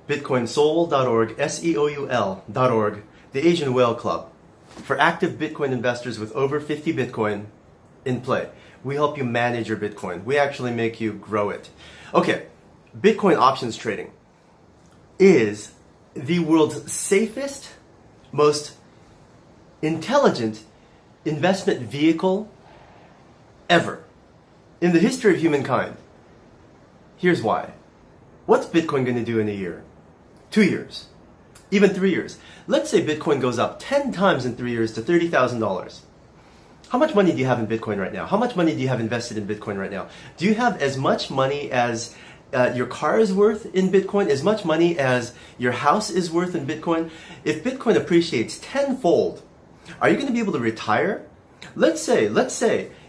bitcoinsoul.org, SEOUL.org, the Asian Whale Club, for active Bitcoin investors with over 50 Bitcoin in play. We help you manage your Bitcoin. We actually make you grow it. Okay, Bitcoin options trading is the world's safest, most intelligent investment vehicle ever in the history of humankind. Here's why. What's Bitcoin going to do in a year? 2 years? Even 3 years? Let's say Bitcoin goes up 10 times in 3 years to $30,000. How much money do you have in Bitcoin right now? How much money do you have invested in Bitcoin right now? Do you have as much money as your car is worth in Bitcoin? As much money as your house is worth in Bitcoin? If Bitcoin appreciates tenfold, are you going to be able to retire? Let's say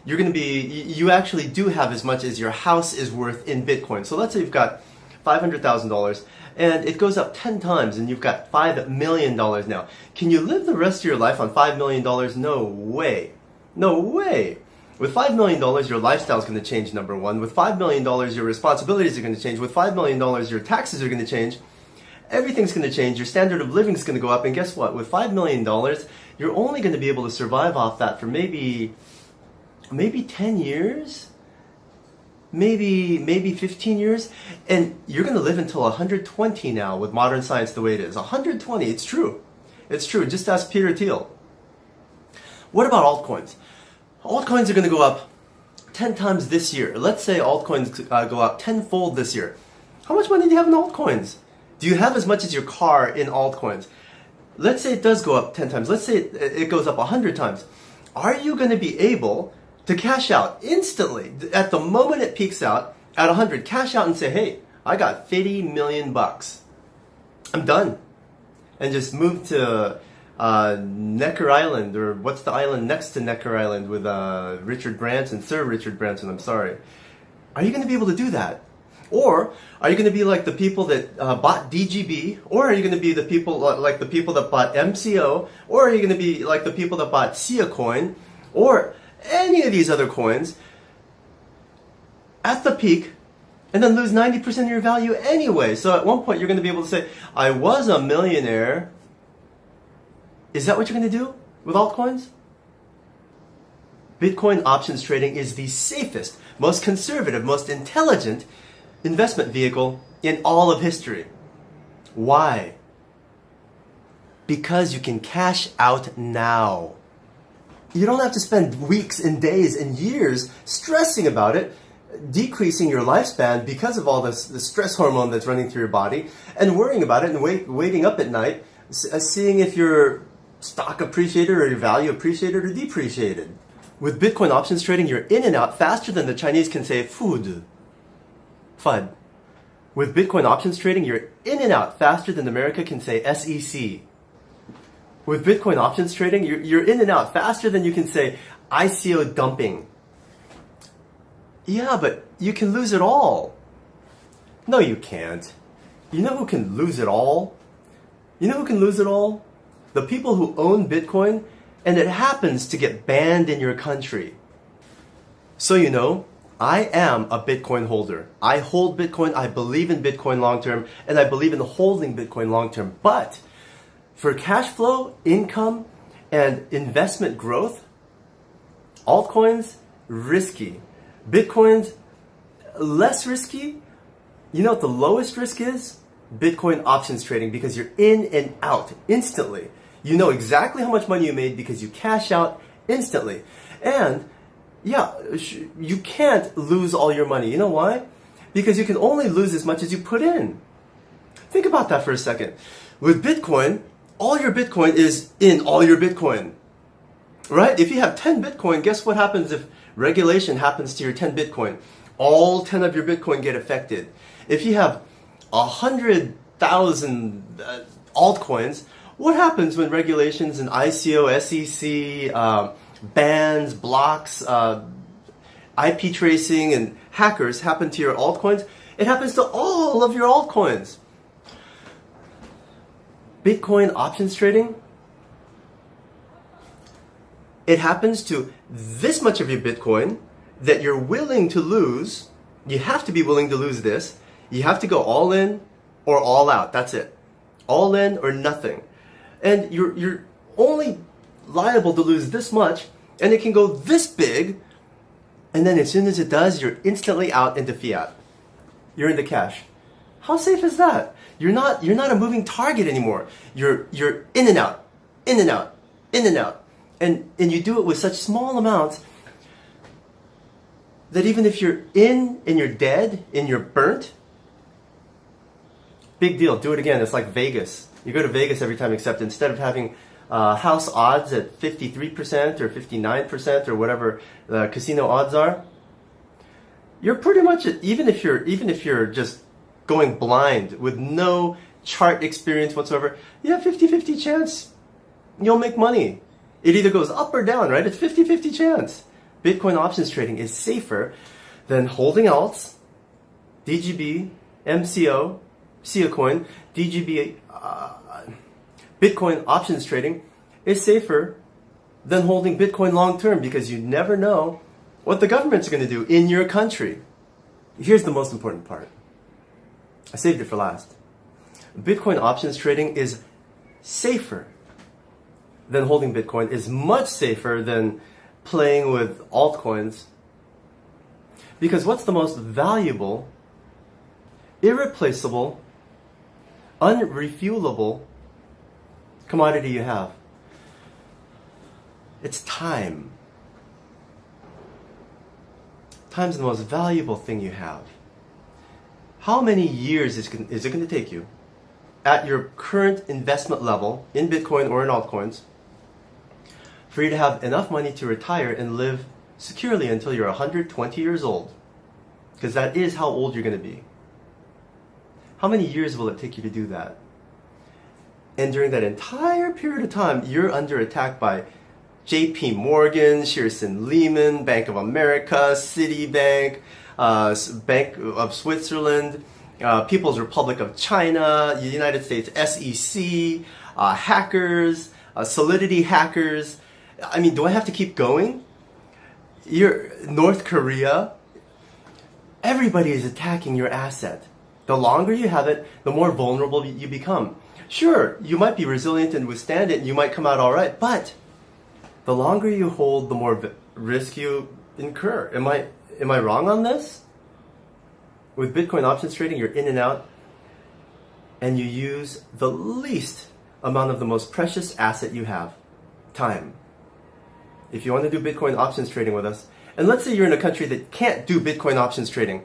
you're going to be, you actually do have as much as your house is worth in Bitcoin. So let's say you've got $500,000 and it goes up 10 times and you've got $5 million now. Can you live the rest of your life on $5 million? No way. No way. With $5 million, your lifestyle is going to change, number one. With $5 million, your responsibilities are going to change. With $5 million, your taxes are going to change. Everything's going to change. Your standard of living is going to go up. And guess what? With $5 million, you're only going to be able to survive off that for maybe 10 years? Maybe 15 years? And you're going to live until 120 now with modern science the way it is. 120. It's true. It's true. Just ask Peter Thiel. What about altcoins? Altcoins are going to go up 10 times this year. Let's say altcoins go up tenfold this year. How much money do you have in altcoins? Do you have as much as your car in altcoins? Let's say it does go up 10 times. Let's say it goes up 100 times. Are you going to be able to cash out instantly at the moment it peaks out at 100? Cash out and say, hey, I got 50 million bucks. I'm done. And just move to Necker Island, or what's the island next to Necker Island with Richard Branson, Sir Richard Branson, I'm sorry. Are you going to be able to do that? Or are you going to be like the people that bought DGB? Or are you going to be the people like the people that bought MCO? Or are you going to be like the people that bought Sia Coin? Or any of these other coins at the peak and then lose 90% of your value anyway? So at one point you're going to be able to say, I was a millionaire. Is that what you're going to do with altcoins? Bitcoin options trading is the safest, most conservative, most intelligent investment vehicle in all of history. Why? Because you can cash out now. You don't have to spend weeks and days and years stressing about it, decreasing your lifespan because of all the stress hormone that's running through your body, and worrying about it and waiting up at night, seeing if your stock appreciated or your value appreciated or depreciated. With Bitcoin options trading, you're in and out faster than the Chinese can say food. FUD. With Bitcoin options trading, you're in and out faster than America can say SEC. With Bitcoin options trading, you're in and out faster than you can say ICO dumping. Yeah, but you can lose it all. No, you can't. You know who can lose it all? You know who can lose it all? The people who own Bitcoin, and it happens to get banned in your country. So you know, I am a Bitcoin holder. I hold Bitcoin, I believe in Bitcoin long term, and I believe in holding Bitcoin long term. But for cash flow, income, and investment growth, altcoins, risky. Bitcoin's less risky. You know what the lowest risk is? Bitcoin options trading, because you're in and out instantly. You know exactly how much money you made because you cash out instantly. And yeah, you can't lose all your money. You know why? Because you can only lose as much as you put in. Think about that for a second. With Bitcoin, all your Bitcoin is in all your Bitcoin. Right? If you have 10 Bitcoin, guess what happens if regulation happens to your 10 Bitcoin? All 10 of your Bitcoin get affected. If you have 100,000 altcoins, what happens when regulations and ICO, SEC, bans, blocks, IP tracing, and hackers happen to your altcoins? It happens to all of your altcoins. Bitcoin options trading, it happens to this much of your Bitcoin that you're willing to lose. You have to be willing to lose this. You have to go all in or all out. That's it. All in or nothing. And you're only liable to lose this much, and it can go this big, and then as soon as it does, you're instantly out into fiat. You're into cash. How safe is that? You're not a moving target anymore. You're in and out, in and out, in and out. And you do it with such small amounts that even if you're in and you're dead and you're burnt, big deal. Do it again. It's like Vegas. You go to Vegas every time, except instead of having house odds at 53% or 59% or whatever the casino odds are, you're pretty much, even if you're just going blind with no chart experience whatsoever, you have 50-50 chance you'll make money. It either goes up or down, right? It's 50-50 chance. Bitcoin options trading is safer than holding alts, DGB, MCO, Siacoin, DGB, Bitcoin options trading is safer than holding Bitcoin long term, because you never know what the government's going to do in your country. Here's the most important part. I saved it for last. Bitcoin options trading is safer than holding Bitcoin, is much safer than playing with altcoins. Because what's the most valuable, irreplaceable, unrefuelable commodity you have? It's time. Time's the most valuable thing you have. How many years is it going to take you at your current investment level in Bitcoin or in altcoins for you to have enough money to retire and live securely until you're 120 years old? Because that is how old you're going to be. How many years will it take you to do that? And during that entire period of time, you're under attack by JP Morgan, Shearson Lehman, Bank of America, Citibank, Bank of Switzerland, People's Republic of China, the United States SEC, hackers, Solidity hackers. I mean, do I have to keep going? North Korea. Everybody is attacking your asset. The longer you have it, the more vulnerable you become. Sure, you might be resilient and withstand it, and you might come out all right, but the longer you hold, the more risk you incur. Am I wrong on this? With Bitcoin options trading, you're in and out, and you use the least amount of the most precious asset you have, time. If you want to do Bitcoin options trading with us, and let's say you're in a country that can't do Bitcoin options trading,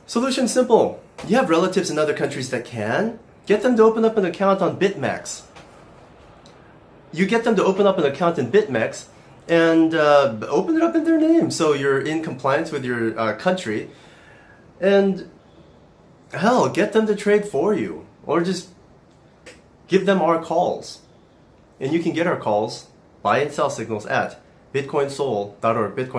solution simple. You have relatives in other countries that can. Get them to open up an account on BitMEX. You get them to open up an account in BitMEX and open it up in their name, so you're in compliance with your country. And hell, get them to trade for you, or just give them our calls. And you can get our calls, buy and sell signals at bitcoinsoul.org, Bitcoin